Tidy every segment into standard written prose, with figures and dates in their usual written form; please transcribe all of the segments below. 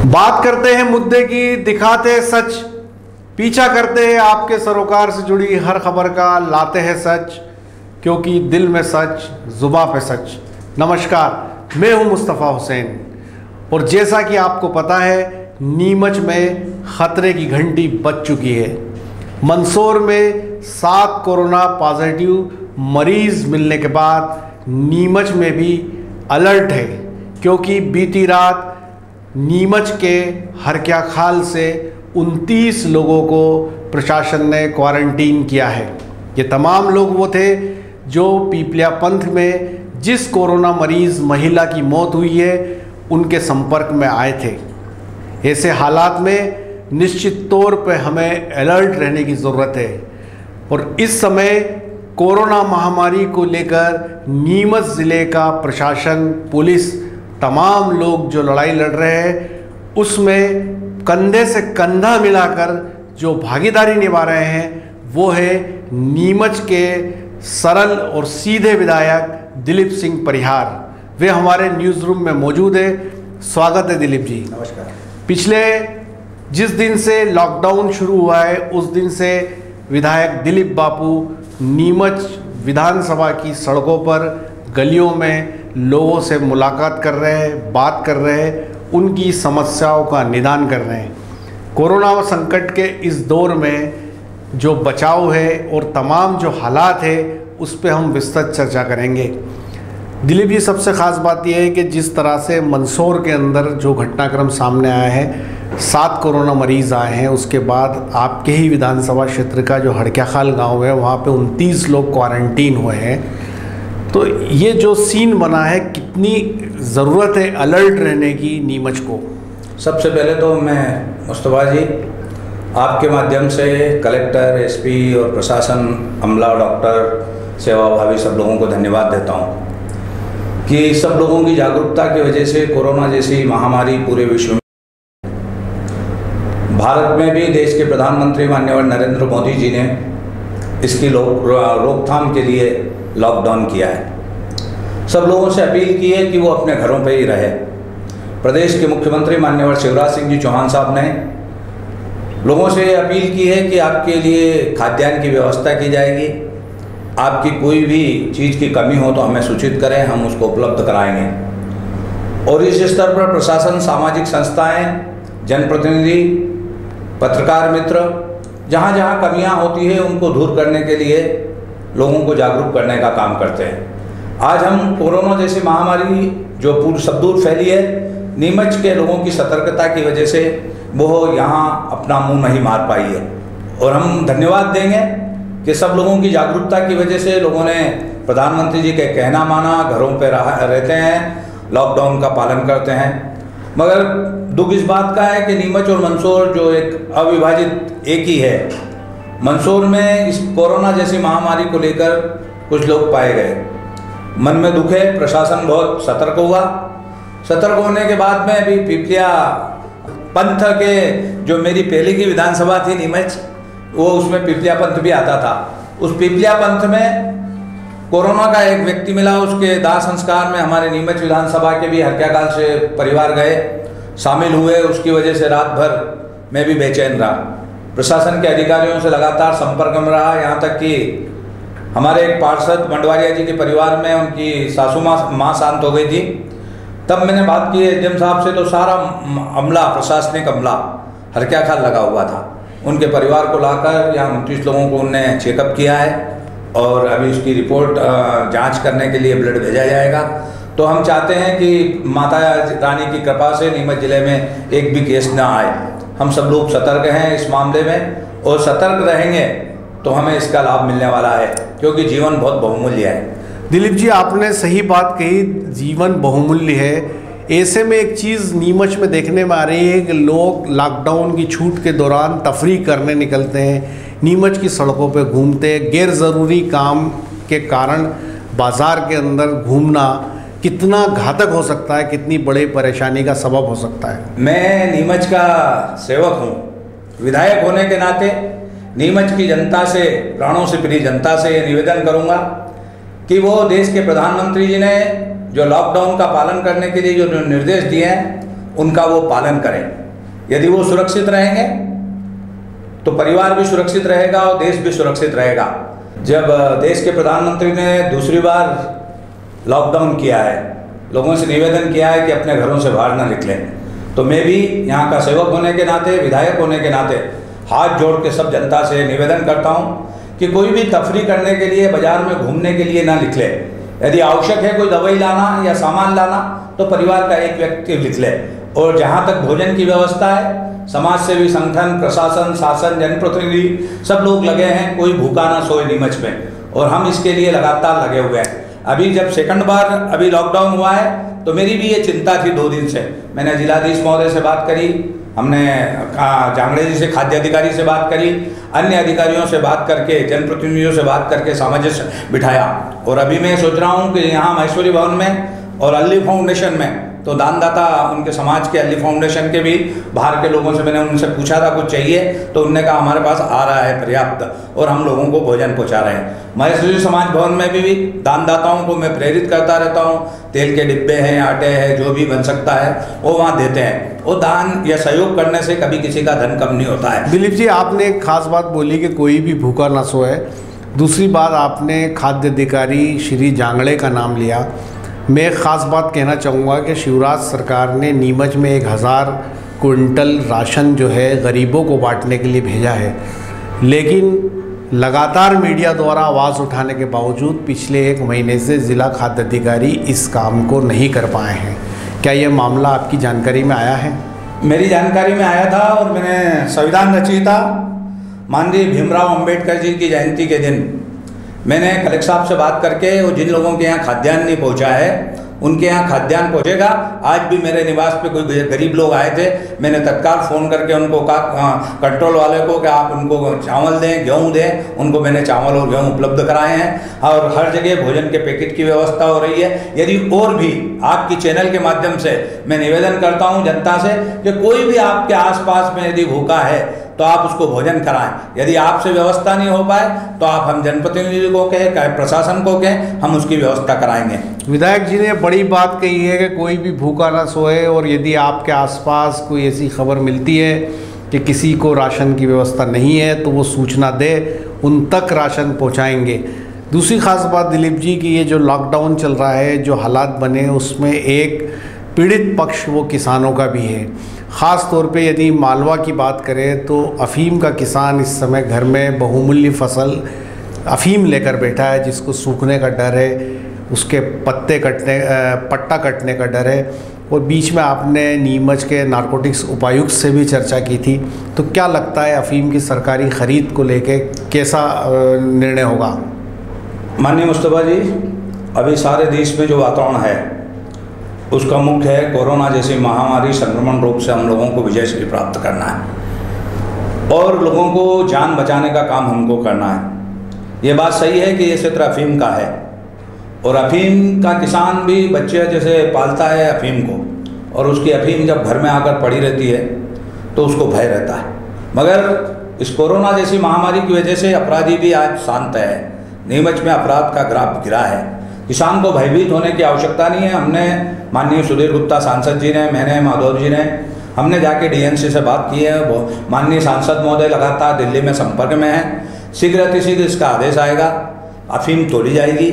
बात करते हैं मुद्दे की, दिखाते हैं सच, पीछा करते हैं आपके सरोकार से जुड़ी हर खबर का, लाते हैं सच क्योंकि दिल में सच, जुबां पे सच। नमस्कार, मैं हूं मुस्तफ़ा हुसैन और जैसा कि आपको पता है नीमच में ख़तरे की घंटी बज चुकी है। मंदसौर में 7 कोरोना पॉजिटिव मरीज़ मिलने के बाद नीमच में भी अलर्ट है, क्योंकि बीती रात नीमच के हरक्या खाल से 29 लोगों को प्रशासन ने क्वारंटीन किया है। ये तमाम लोग वो थे जो पीपलिया पंथ में जिस कोरोना मरीज़ महिला की मौत हुई है उनके संपर्क में आए थे। ऐसे हालात में निश्चित तौर पर हमें अलर्ट रहने की ज़रूरत है और इस समय कोरोना महामारी को लेकर नीमच ज़िले का प्रशासन, पुलिस, तमाम लोग जो लड़ाई लड़ रहे हैं उसमें कंधे से कंधा मिलाकर जो भागीदारी निभा रहे हैं वो है नीमच के सरल और सीधे विधायक दिलीप सिंह परिहार। वे हमारे न्यूज़ रूम में मौजूद है। स्वागत है दिलीप जी। नमस्कार। पिछले जिस दिन से लॉकडाउन शुरू हुआ है उस दिन से विधायक दिलीप बापू नीमच विधानसभा की सड़कों पर, गलियों में लोगों से मुलाकात कर रहे हैं, बात कर रहे हैं, उनकी समस्याओं का निदान कर रहे हैं। कोरोना संकट के इस दौर में जो बचाव है और तमाम जो हालात है उस पर हम विस्तृत चर्चा करेंगे। दिलीप जी, सबसे ख़ास बात यह है कि जिस तरह से मंदसौर के अंदर जो घटनाक्रम सामने आया है, 7 कोरोना मरीज़ आए हैं, उसके बाद आपके ही विधानसभा क्षेत्र का जो हरक्या खाल गाँव है वहाँ पे 29 लोग क्वारंटीन हुए हैं, तो ये जो सीन बना है, कितनी ज़रूरत है अलर्ट रहने की नीमच को? सबसे पहले तो मैं मुस्तफ़ा जी आपके माध्यम से कलेक्टर, एसपी और प्रशासन, अमला, डॉक्टर, सेवाभावी सब लोगों को धन्यवाद देता हूँ कि सब लोगों की जागरूकता की वजह से कोरोना जैसी महामारी पूरे विश्व में, भारत में भी देश के प्रधानमंत्री माननीय नरेंद्र मोदी जी ने इसकी रोकथाम के लिए लॉकडाउन किया है। सब लोगों से अपील की है कि वो अपने घरों पर ही रहे। प्रदेश के मुख्यमंत्री माननीय शिवराज सिंह जी चौहान साहब ने लोगों से अपील की है कि आपके लिए खाद्यान्न की व्यवस्था की जाएगी, आपकी कोई भी चीज़ की कमी हो तो हमें सूचित करें, हम उसको उपलब्ध कराएंगे। और इस स्तर पर प्रशासन, सामाजिक संस्थाएं, जनप्रतिनिधि, पत्रकार मित्र जहाँ जहाँ कमियाँ होती है उनको दूर करने के लिए लोगों को जागरूक करने का काम करते हैं। आज हम कोरोना जैसी महामारी जो पूरी सब दूर फैली है, नीमच के लोगों की सतर्कता की वजह से वो यहाँ अपना मुंह नहीं मार पाई है और हम धन्यवाद देंगे कि सब लोगों की जागरूकता की वजह से लोगों ने प्रधानमंत्री जी के कहना माना, घरों पर रहते हैं, लॉकडाउन का पालन करते हैं। मगर दुख इस बात का है कि नीमच और मंदसौर जो एक अविभाजित एक ही है, मंदसौर में इस कोरोना जैसी महामारी को लेकर कुछ लोग पाए गए। मन में दुख है, प्रशासन बहुत सतर्क हुआ। सतर्क होने के बाद में अभी पीपलिया पंथ के जो मेरी पहले की विधानसभा थी नीमच, वो उसमें पीपलिया पंथ भी आता था। उस पीपलिया पंथ में कोरोना का एक व्यक्ति मिला, उसके दाह संस्कार में हमारे नीमच विधानसभा के भी हरक्या खाल से परिवार गए, शामिल हुए। उसकी वजह से रात भर मैं भी बेचैन रहा। प्रशासन के अधिकारियों से लगातार संपर्क में रहा, यहाँ तक कि हमारे एक पार्षद मंडवारिया जी के परिवार में उनकी सासू माँ शांत हो गई थी। तब मैंने बात की एसडीएम साहब से, तो सारा अमला, प्रशासनिक अमला हरक्या खाल लगा हुआ था। उनके परिवार को लाकर यहाँ 29 लोगों को उनने चेकअप किया है और अभी उसकी रिपोर्ट जांच करने के लिए ब्लड भेजा जाएगा। तो हम चाहते हैं कि माता रानी की कृपा से नीमच जिले में एक भी केस ना आए। हम सब लोग सतर्क हैं इस मामले में और सतर्क रहेंगे तो हमें इसका लाभ मिलने वाला है, क्योंकि जीवन बहुत बहुमूल्य है। दिलीप जी, आपने सही बात कही, जीवन बहुमूल्य है। ऐसे में एक चीज़ नीमच में देखने में आ रही है कि लोग लॉकडाउन की छूट के दौरान तफरीह करने निकलते हैं, नीमच की सड़कों पे घूमते हैं। गैर ज़रूरी काम के कारण बाज़ार के अंदर घूमना कितना घातक हो सकता है, कितनी बड़ी परेशानी का सबब हो सकता है। मैं नीमच का सेवक हूँ, विधायक होने के नाते नीमच की जनता से, प्राणों से प्रिय जनता से ये निवेदन करूँगा कि वो देश के प्रधानमंत्री जी ने जो लॉकडाउन का पालन करने के लिए जो निर्देश दिए हैं उनका वो पालन करें। यदि वो सुरक्षित रहेंगे तो परिवार भी सुरक्षित रहेगा और देश भी सुरक्षित रहेगा। जब देश के प्रधानमंत्री ने दूसरी बार लॉकडाउन किया है, लोगों से निवेदन किया है कि अपने घरों से बाहर ना निकलें, तो मैं भी यहाँ का सेवक होने के नाते, विधायक होने के नाते हाथ जोड़ के सब जनता से निवेदन करता हूँ कि कोई भी तफरी करने के लिए, बाजार में घूमने के लिए ना निकले। यदि आवश्यक है कोई दवाई लाना या सामान लाना तो परिवार का एक व्यक्ति निकले। और जहाँ तक भोजन की व्यवस्था है, समाज सेवी संगठन, प्रशासन, शासन, जनप्रतिनिधि सब लोग लगे हैं, कोई भूखा ना सोए नीमच में, और हम इसके लिए लगातार लगे हुए हैं। अभी जब सेकंड बार अभी लॉकडाउन हुआ है तो मेरी भी ये चिंता थी 2 दिन से। मैंने जिलाधीश महोदय से बात करी, हमने जांगड़े जी से, खाद्य अधिकारी से बात करी, अन्य अधिकारियों से बात करके, जनप्रतिनिधियों से बात करके सामंजस्य बिठाया। और अभी मैं सोच रहा हूँ कि यहाँ महेश्वरी भवन में और अल्ली फाउंडेशन में, तो दानदाता उनके समाज के अल्ली फाउंडेशन के भी बाहर के लोगों से मैंने उनसे पूछा था कुछ चाहिए, तो उनने कहा हमारे पास आ रहा है पर्याप्त, और हम लोगों को भोजन पहुंचा रहे हैं। महेश्वरी समाज भवन में भी दानदाताओं को मैं प्रेरित करता रहता हूं। तेल के डिब्बे हैं, आटे हैं, जो भी बन सकता है वो वहाँ देते हैं। वो दान या सहयोग करने से कभी किसी का धन कम नहीं होता है। दिलीप जी, आपने एक खास बात बोली कि कोई भी भूखा ना सोए। दूसरी बात, आपने खाद्य अधिकारी श्री जांगड़े का नाम लिया। मैं एक ख़ास बात कहना चाहूँगा कि शिवराज सरकार ने नीमच में 1000 क्विंटल राशन जो है गरीबों को बांटने के लिए भेजा है, लेकिन लगातार मीडिया द्वारा आवाज़ उठाने के बावजूद पिछले 1 महीने से ज़िला खाद्य अधिकारी इस काम को नहीं कर पाए हैं। क्या ये मामला आपकी जानकारी में आया है? मेरी जानकारी में आया था, और मैंने संविधान रचयिता माननीय भीमराव अंबेडकर जी की जयंती के दिन मैंने कलेक्टर साहब से बात करके, वो जिन लोगों के यहाँ खाद्यान्न नहीं पहुँचा है उनके यहाँ खाद्यान्न पहुँचेगा। आज भी मेरे निवास पे कोई गरीब लोग आए थे, मैंने तत्काल फ़ोन करके उनको कहा, कंट्रोल वाले को, कि आप उनको चावल दें, गेहूँ दें। उनको मैंने चावल और गेहूँ उपलब्ध कराए हैं, और हर जगह भोजन के पैकेट की व्यवस्था हो रही है। यदि और भी आपकी चैनल के माध्यम से मैं निवेदन करता हूँ जनता से कि कोई भी आपके आसपास में यदि भूखा है तो आप उसको भोजन कराएं। यदि आपसे व्यवस्था नहीं हो पाए तो आप हम जनप्रतिनिधि को कहें, प्रशासन को कहें, हम उसकी व्यवस्था कराएंगे। विधायक जी ने बड़ी बात कही है कि कोई भी भूखा ना सोए, और यदि आपके आसपास कोई ऐसी खबर मिलती है कि किसी को राशन की व्यवस्था नहीं है तो वो सूचना दे, उन तक राशन पहुंचाएंगे। दूसरी ख़ास बात दिलीप जी की, ये जो लॉकडाउन चल रहा है, जो हालात बने, उसमें एक पीड़ित पक्ष वो किसानों का भी है। ख़ास तौर पे यदि मालवा की बात करें तो अफ़ीम का किसान इस समय घर में बहुमूल्य फसल अफ़ीम लेकर बैठा है, जिसको सूखने का डर है, उसके पट्टा कटने का डर है। और बीच में आपने नीमच के नारकोटिक्स उपायुक्त से भी चर्चा की थी, तो क्या लगता है अफ़ीम की सरकारी ख़रीद को लेके कैसा निर्णय होगा? माननीय मुस्तफ़ा जी, अभी सारे देश में जो वातावरण है उसका मुख्य है कोरोना जैसी महामारी, संक्रमण रोग से हम लोगों को विजय श्री प्राप्त करना है, और लोगों को जान बचाने का काम हमको करना है। ये बात सही है कि ये क्षेत्र अफ़ीम का है, और अफ़ीम का किसान भी बच्चे जैसे पालता है अफ़ीम को, और उसकी अफ़ीम जब घर में आकर पड़ी रहती है तो उसको भय रहता है। मगर इस कोरोना जैसी महामारी की वजह से अपराधी भी आज शांत है। नीमच में अपराध का ग्राफ गिरा है। किसान को भयभीत होने की आवश्यकता नहीं है। हमने माननीय सुधीर गुप्ता सांसद जी ने, मैंने, माधव जी ने, हमने जाके डीएनसी से बात की है। माननीय सांसद महोदय लगातार दिल्ली में संपर्क में हैं। शीघ्र अतिशीघ्र इसका आदेश आएगा, अफ़ीम तोड़ी जाएगी।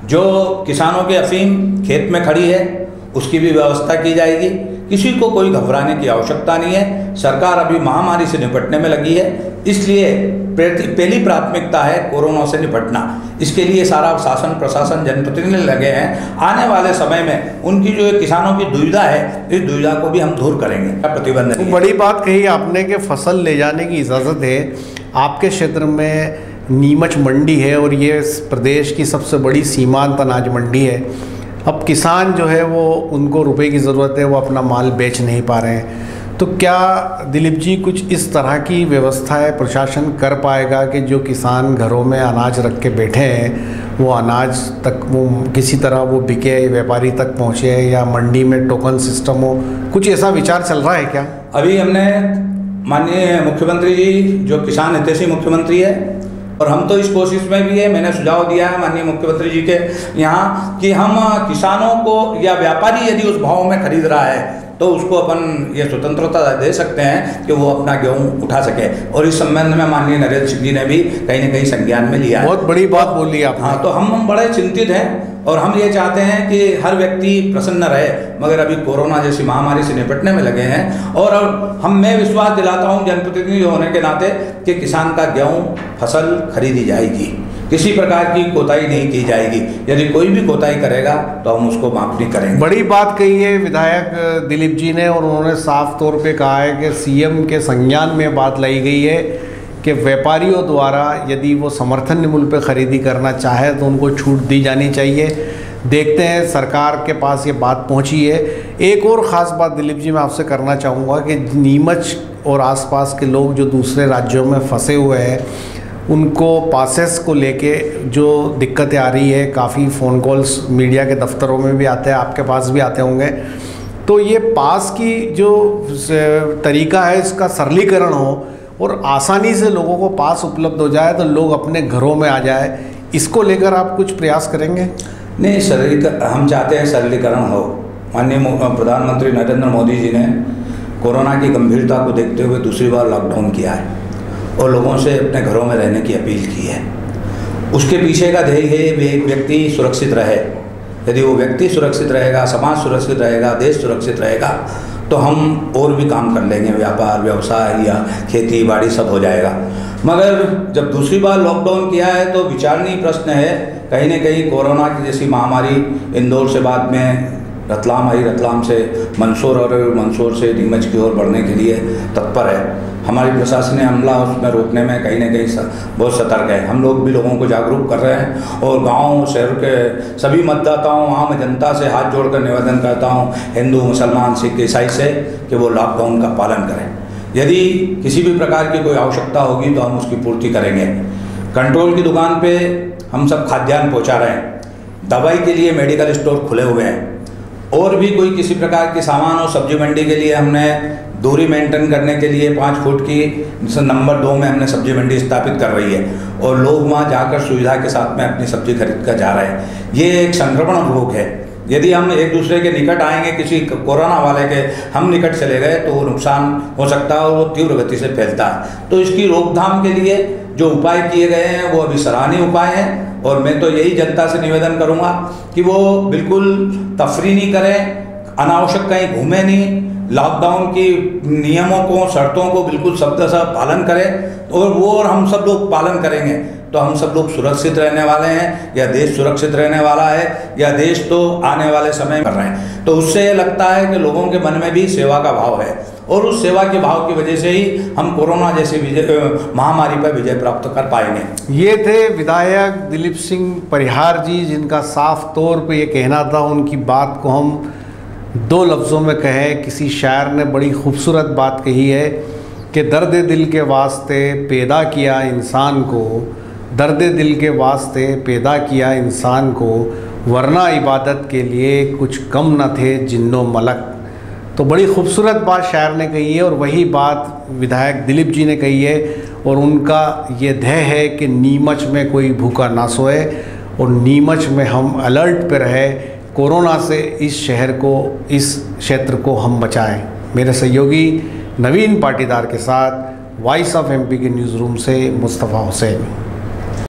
जो किसानों की अफ़ीम खेत में खड़ी है उसकी भी व्यवस्था की जाएगी। किसी को कोई घबराने की आवश्यकता नहीं है। सरकार अभी महामारी से निपटने में लगी है, इसलिए पहली प्राथमिकता है कोरोना से निपटना। इसके लिए सारा शासन, प्रशासन, जनप्रतिनिधि लगे हैं। आने वाले समय में उनकी जो किसानों की दुविधा है, इस दुविधा को भी हम दूर करेंगे। प्रतिबंध नहीं। बड़ी बात कही आपने कि फसल ले जाने की इजाज़त है। आपके क्षेत्र में नीमच मंडी है, और ये प्रदेश की सबसे बड़ी सीमांत अनाज मंडी है। अब किसान जो है वो, उनको रुपए की ज़रूरत है, वो अपना माल बेच नहीं पा रहे हैं। तो क्या दिलीप जी कुछ इस तरह की व्यवस्थाएं प्रशासन कर पाएगा कि जो किसान घरों में अनाज रख के बैठे हैं वो अनाज तक वो किसी तरह वो बिके, व्यापारी तक पहुंचे, या मंडी में टोकन सिस्टम हो? कुछ ऐसा विचार चल रहा है क्या? अभी हमने माननीय मुख्यमंत्री जी, जो किसान हितैषी मुख्यमंत्री है, और हम तो इस कोशिश में भी है, मैंने सुझाव दिया है माननीय मुख्यमंत्री जी के यहाँ कि हम किसानों को, या व्यापारी यदि उस भाव में खरीद रहा है तो उसको अपन ये स्वतंत्रता दे सकते हैं कि वो अपना गेहूँ उठा सके। और इस संबंध में माननीय नरेंद्र सिंह जी ने भी कहीं न कहीं संज्ञान में लिया है। बहुत बड़ी बात बोली आप। हाँ, तो हम बड़े चिंतित हैं और हम ये चाहते हैं कि हर व्यक्ति प्रसन्न रहे, मगर अभी कोरोना जैसी महामारी से निपटने में लगे हैं। और मैं विश्वास दिलाता हूँ जनप्रतिनिधि होने के नाते कि किसान का गेहूँ फसल खरीदी जाएगी, किसी प्रकार की कोताही नहीं की जाएगी। यदि कोई भी कोताही करेगा तो हम उसको माफ नहीं करेंगे। बड़ी बात कही है विधायक दिलीप जी ने, और उन्होंने साफ तौर पे कहा है कि सीएम के संज्ञान में बात लाई गई है कि व्यापारियों द्वारा यदि वो समर्थन मूल्य पे ख़रीदी करना चाहे तो उनको छूट दी जानी चाहिए। देखते हैं सरकार के पास ये बात पहुंची है। एक और ख़ास बात दिलीप जी मैं आपसे करना चाहूँगा कि नीमच और आसपास के लोग जो दूसरे राज्यों में फंसे हुए हैं उनको पासेस को लेके जो दिक्कतें आ रही है, काफ़ी फ़ोन कॉल्स मीडिया के दफ्तरों में भी आते हैं, आपके पास भी आते होंगे। तो ये पास की जो तरीका है इसका सरलीकरण हो और आसानी से लोगों को पास उपलब्ध हो जाए तो लोग अपने घरों में आ जाए, इसको लेकर आप कुछ प्रयास करेंगे? नहीं, हम चाहते हैं सरलीकरण हो। माननीय प्रधानमंत्री नरेंद्र मोदी जी ने कोरोना की गंभीरता को देखते हुए दूसरी बार लॉकडाउन किया है और लोगों से अपने घरों में रहने की अपील की है। उसके पीछे का ध्येय है एक व्यक्ति सुरक्षित रहे। यदि वो व्यक्ति सुरक्षित रहेगा, समाज सुरक्षित रहेगा, देश सुरक्षित रहेगा तो हम और भी काम कर लेंगे, व्यापार व्यवसाय या खेती बाड़ी सब हो जाएगा। मगर जब दूसरी बार लॉकडाउन किया है तो विचारणीय प्रश्न है, कहीं न कहीं कोरोना की जैसी महामारी इंदौर से बाद में रतलाम आई, रतलाम से मंदसौर और मंदसौर से नीमच की ओर बढ़ने के लिए तत्पर है। हमारी प्रशासनिक अमला उसमें रोकने में कहीं न कहीं बहुत सतर्क है। हम लोग भी लोगों को जागरूक कर रहे हैं और गांव शहर के सभी मतदाताओं, आम जनता से हाथ जोड़कर निवेदन करता हूं, हिंदू मुसलमान सिख ईसाई से, कि वो लॉकडाउन का पालन करें। यदि किसी भी प्रकार की कोई आवश्यकता होगी तो हम उसकी पूर्ति करेंगे। कंट्रोल की दुकान पे हम सब खाद्यान्न पहुँचा रहे हैं, दवाई के लिए मेडिकल स्टोर खुले हुए हैं, और भी कोई किसी प्रकार के सामान हो, सब्जी मंडी के लिए हमने दूरी मेंटेन करने के लिए 5 फुट की नंबर 2 में हमने सब्जी मंडी स्थापित कर रही है और लोग वहाँ जाकर सुविधा के साथ में अपनी सब्जी खरीद कर जा रहे हैं। ये एक संक्रमण रोग है। यदि हम एक दूसरे के निकट आएंगे, किसी कोरोना वाले के हम निकट चले गए तो वो नुकसान हो सकता है और वो तीव्र गति से फैलता है। तो इसकी रोकथाम के लिए जो उपाय किए गए हैं वो अभी सराहनीय उपाय हैं और मैं तो यही जनता से निवेदन करूंगा कि वो बिल्कुल तफरी नहीं करें, अनावश्यक कहीं घूमे नहीं, लॉकडाउन की नियमों को, शर्तों को बिल्कुल शब्दशः पालन करें और वो और हम सब लोग पालन करेंगे तो हम सब लोग सुरक्षित रहने वाले हैं, या देश सुरक्षित रहने वाला है, या देश तो आने वाले समय कर रहे हैं। तो उससे ये लगता है कि लोगों के मन में भी सेवा का भाव है और उस सेवा के भाव की वजह से ही हम कोरोना जैसी महामारी पर विजय प्राप्त कर पाएंगे। ये थे विधायक दिलीप सिंह परिहार जी, जिनका साफ तौर पे ये कहना था। उनकी बात को हम 2 लफ्ज़ों में कहें, किसी शायर ने बड़ी खूबसूरत बात कही है कि दर्द दिल के वास्ते पैदा किया इंसान को, दर्द दिल के वास्ते पैदा किया इंसान को, वरना इबादत के लिए कुछ कम न थे जिन्नो मलक। तो बड़ी खूबसूरत बात शायर ने कही है और वही बात विधायक दिलीप जी ने कही है और उनका ये ध्येय है कि नीमच में कोई भूखा ना सोए और नीमच में हम अलर्ट पे रहे, कोरोना से इस शहर को, इस क्षेत्र को हम बचाएं। मेरे सहयोगी नवीन पाटीदार के साथ वॉइस ऑफ एमपी के न्यूज़ रूम से मुस्तफ़ा हुसैन।